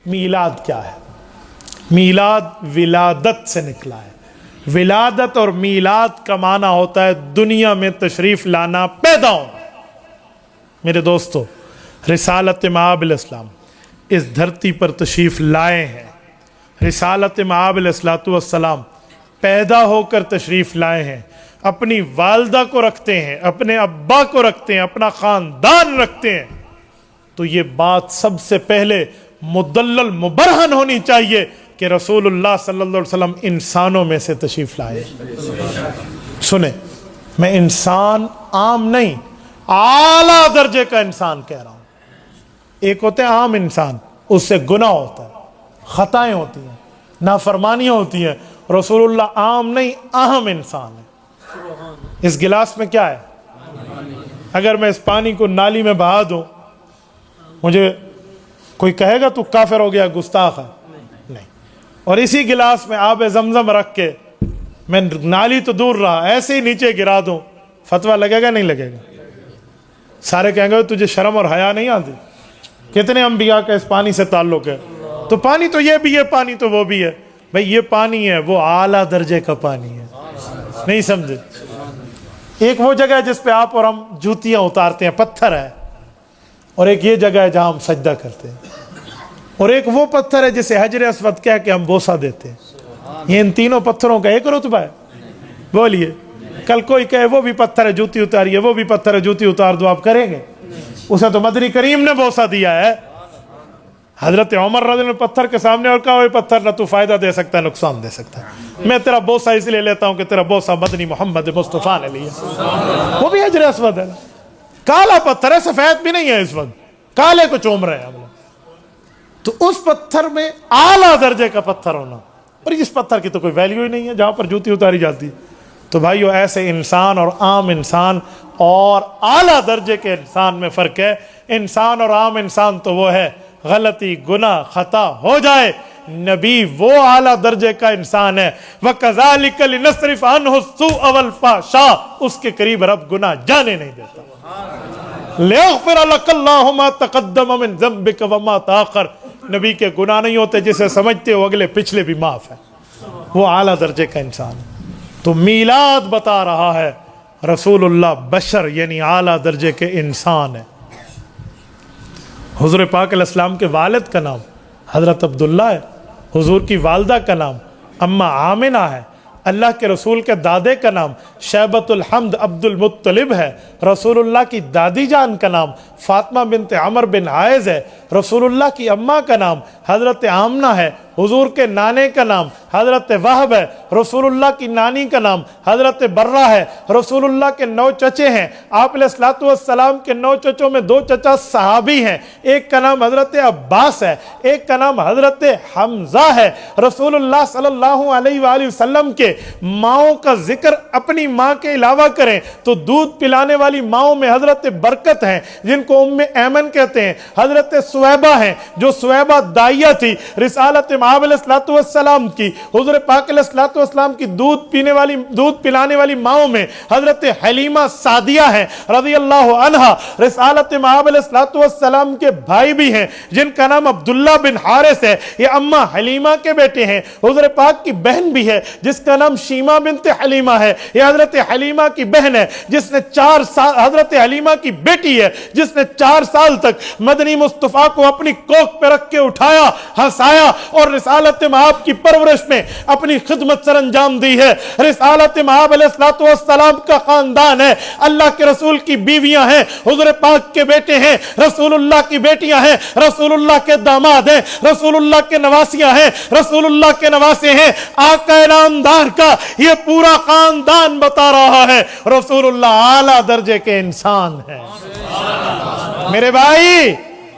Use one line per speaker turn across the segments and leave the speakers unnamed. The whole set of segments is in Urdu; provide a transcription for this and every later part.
میلاد کیا ہے؟ میلاد ولادت سے نکلا ہے۔ ولادت اور میلاد کا معنی ہوتا ہے دنیا میں تشریف لانا، پیدا ہونا۔ میرے دوستو، رسالت مآب علیہ السلام اس دھرتی پر تشریف لائے ہیں۔ رسالت مآب علیہ السلام پیدا ہو کر تشریف لائے ہیں، اپنی والدہ کو رکھتے ہیں، اپنے ابا کو رکھتے ہیں، اپنا خاندان رکھتے ہیں۔ تو یہ بات سب سے پہلے مدلل مبرہن ہونی چاہیے کہ رسول اللہ صلی اللہ علیہ وسلم انسانوں میں سے تشریف لائے۔ سنیں، میں انسان عام نہیں، اعلیٰ درجے کا انسان کہہ رہا ہوں۔ ایک ہوتے ہیں عام انسان، اس سے گناہ ہوتا ہے، خطائیں ہوتی ہیں، نافرمانیاں ہوتی ہیں۔ رسول اللہ عام نہیں، اہم انسان ہے۔ اس گلاس میں کیا ہے؟ اگر میں اس پانی کو نالی میں بہا دوں، مجھے کوئی کہے گا تو کافر ہو گیا، گستاخ ہے؟ نہیں۔ اور اسی گلاس میں آب زمزم رکھ کے میں نالی تو دور رہا، ایسے ہی نیچے گرا دوں، فتویٰ لگے گا نہیں لگے گا؟ سارے کہیں گے تجھے شرم اور حیا نہیں آتی؟ کتنے انبیاء کا اس پانی سے تعلق ہے؟ تو پانی تو یہ بھی ہے، پانی تو وہ بھی ہے۔ بھئی یہ پانی ہے، وہ اعلیٰ درجے کا پانی ہے، نہیں سمجھے؟ ایک وہ جگہ ہے جس پہ آپ اور ہم جوتیاں اتارتے ہیں، پتھر ہے، اور ایک یہ جگہ ہے جہاں ہم سجدہ کرتے ہیں، اور ایک وہ پتھر ہے جسے حجر اسود کہہ کے ہم بوسہ دیتے ہیں۔ یہ ان تینوں پتھروں کا ایک رتبہ ہے؟ بولیے، کل کوئی کہے وہ بھی پتھر ہے جوتی اتاریے، وہ بھی پتھر ہے جوتی اتار دو، آپ کریں گے؟ اسے تو مدنی کریم نے بوسہ دیا ہے۔ حضرت عمر رضی اللہ عنہ پتھر کے سامنے اور کہا وہ پتھر نہ تو فائدہ دے سکتا ہے نقصان دے سکتا ہے، میں تیرا بوسہ اس لیے لیتا ہوں کہ تیرا بوسہ مدنی محمد مصطفیٰ نے لیا۔ وہ بھی حجر اسود ہے، کالا پتھر ہے، سفید بھی نہیں ہے، اس وقت کالے کو چوم رہے ہیں ہم لوگ۔ تو اس پتھر میں اعلیٰ درجے کا پتھر ہونا، اور اس پتھر کی تو کوئی ویلیو ہی نہیں ہے جہاں پر جوتی اتاری جاتی ہے۔ تو بھائیو، ایسے انسان اور عام انسان اور اعلیٰ درجے کے انسان میں فرق ہے۔ انسان اور عام انسان تو وہ ہے غلطی، گناہ، خطا ہو جائے، نبی وہ اعلیٰ درجے کا انسان ہے۔ وَكَذَلِكَ لِنَصْرِفَ عَنْهُ السُّوءَ وَالْفَحْشَاءَ، اس کے قریب رب گناہ جانے نہیں دیتا۔ لِيَغْفِرَ لَكَ اللَّهُ مَا تَقَدَّمَ مِن ذَنبِكَ وَمَا تَأَخَّرَ، نبی کے گناہ نہیں ہوتے، جسے سمجھتے ہو اگلے پچھلے بھی معاف ہے، وہ اعلیٰ درجے کا انسان ہے۔ تو میلاد بتا رہا ہے رسول اللہ بشر یعنی اعلیٰ درجے کے انسان ہے۔ حضور پاک علیہ السلام کے والد کا نام حضرت عبداللہ ہے، حضور کی والدہ کا نام اماں آمنہ ہے، اللہ کے رسول کے دادے کا نام شیبۃ الحمد عبد المطلب ہے، رسول اللہ کی دادی جان کا نام فاطمہ بنت عمر بن عائز ہے، رسول اللہ کی اماں کا نام حضرت آمنہ ہے، حضور کے نانے کا نام حضرت وہب ہے، رسول اللہ کی نانی کا نام حضرت برہ ہے، رسول اللہ کے 9 چچے ہیں، آپ علیہ الصلوۃ والسلام کے 9 چچوں میں 2 چچا صحابی ہیں، ایک کا نام حضرت عباس ہے، ایک کا نام حضرت حمزہ ہے۔ رسول اللہ صلی اللہ علیہ وآلہ وسلم کے ماؤں کا ذکر اپنی ماں کے علاوہ کریں تو دودھ پلانے والی ماؤں میں حضرت برکت ہیں جن کو ام ایمن کہتے ہیں، حضرت سویبہ ہیں جو سویبہ دائیہ تھی رسالت مآب علیہ السلام کی، حضور پاک علیہ السلام کی دودھ پلانے والی ماؤں میں حضرت حلیمہ سعدیہ ہیں رضی اللہ عنہا، رسالت مآب علیہ السلام کے بھائی بھی ہیں جن کا نام عبداللہ بن حارث ہے، یہ اماں حلیمہ کے بیٹے ہیں، حضور پاک کی بہن بھی ہے جس کا نام شیمہ بنت حلیمہ ہے، یہ حضرت حلیمہ کی بہن ہے جس نے 4 سال، حضرت حلیمہ کی بیٹی ہے جس نے 4 سال تک مدنی مصطفیٰ کو اپنی کوکھ پہ رکھ کے اٹھایا، ہنسایا اور رسالت مآب کی پرورش میں اپنی خدمت سر انجام دی ہے۔ رسالت مآب علیہ السلام کا خاندان ہے، اللہ کے رسول کی بیویاں ہیں، حضور پاک کے بیٹے ہیں، رسول اللہ کی بیٹیاں ہیں، رسول اللہ کے داماد ہیں، رسول اللہ کے نواسیاں ہیں، رسول اللہ کے نواسے ہیں، آقا نامدار کا یہ پورا خاندان بتا رہا ہے رسول اللہ اعلیٰ درجے کے انسان ہے۔ میرے بھائی،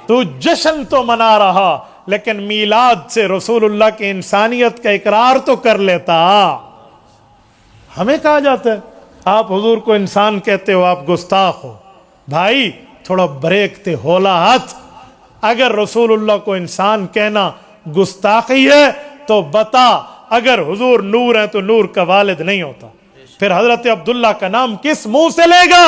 تو جشن تو منا رہا لیکن میلاد سے رسول اللہ کی انسانیت کا اقرار تو کر لیتا۔ ہمیں کہا جاتا ہے آپ حضور کو انسان کہتے ہو، آپ گستاخ ہو۔ بھائی تھوڑا بریک تے ہولا ہاتھ، اگر رسول اللہ کو انسان کہنا گستاخی ہے تو بتا، اگر حضور نور ہیں تو نور کا والد نہیں ہوتا، پھر حضرت عبداللہ کا نام کس منہ سے لے گا؟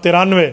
93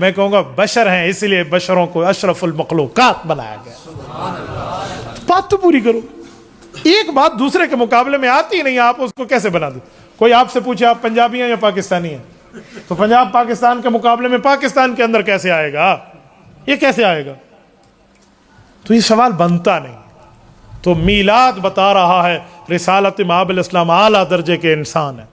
میں کہوں گا بشر ہیں اس لیے بشروں کو اشرف المخلوقات بنایا گیا. بات تو پوری کرو. ایک بات دوسرے کے مقابلے میں آتی ہی نہیں, آپ اس کو کیسے بنا دو؟ کوئی آپ سے پوچھے آپ پنجابی ہیں یا پاکستانی ہیں, تو پنجاب پاکستان کے مقابلے میں پاکستان کے اندر کیسے آئے گا؟ یہ کیسے آئے گا؟ تو یہ سوال بنتا نہیں. تو میلاد بتا رہا ہے رسالت مآب الاسلام اعلیٰ درجے کے انسان ہے.